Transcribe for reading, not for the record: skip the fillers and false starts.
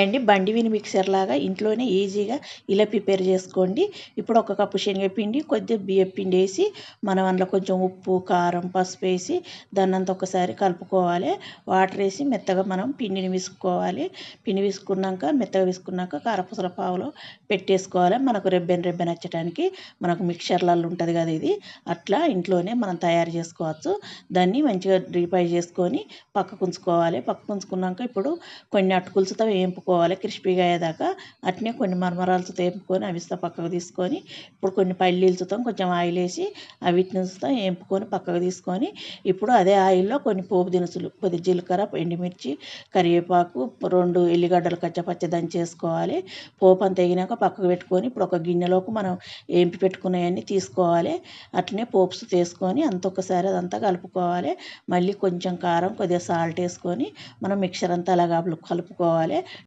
అండి బండివిని మిక్సర్ లాగా ఇంట్లోనే ఈజీగా ఇలా ప్రిపేర్ చేసుకోండి. ఇప్పుడు ఒక కప్పు శనగపిండి, కొద్దిగా బియ్యపిండి వేసి మనం అందులో కొంచెం ఉప్పు, కారం, పసుపు వేసి దాన్నంతా ఒకసారి కలుపుకోవాలి. వాటర్ వేసి మెత్తగా మనం పిండిని విసుక్కోవాలి. పిండి విసుకున్నాక మెత్తగా విసుకున్నాక కారపూసల పావులో పెట్టేసుకోవాలి. మనకు రెబ్బెన వచ్చటానికి మనకు మిక్సర్లలో ఉంటుంది కదా, ఇది అట్లా ఇంట్లోనే మనం తయారు చేసుకోవచ్చు. దాన్ని మంచిగా డ్రీఫ్రై చేసుకొని పక్కకు ఉంచుకోవాలి. పక్కకు ఉంచుకున్నాక ఇప్పుడు కొన్ని అటుకులతో వేపుకోవాలి క్రిస్పీగా అయ్యేదాకా. అట్నే కొన్ని మరమరాలతో వేపుకొని అవి పక్కకు తీసుకొని ఇప్పుడు కొన్ని పల్లీలతో కొంచెం ఆయిల్ వేసి వీటిని వేపుకొని పక్కకు తీసుకొని ఇప్పుడు అదే ఆయిల్లో కొన్ని పోపు దినుసులు, కొద్ది జీలకర్ర, ఎండుమిర్చి, కరివేపాకు, 2 ఎల్లిగడ్డలు కచ్చపచ్చ దంచేసుకోవాలి. పోపు అంతా వేగినాక పక్కకు పెట్టుకొని ఇప్పుడు ఒక గిన్నెలోకి మనం వేంపి పెట్టుకున్నవన్నీ తీసుకోవాలి. అట్లనే పోప్స్ వేసుకొని అంత ఒకసారి అదంతా కలుపుకోవాలి. మళ్ళీ కొంచెం కారం, కొద్దిగా సాల్ట్ వేసుకొని మనం మిక్సర్ అంతా అలాగా కలుపుకోవాలి.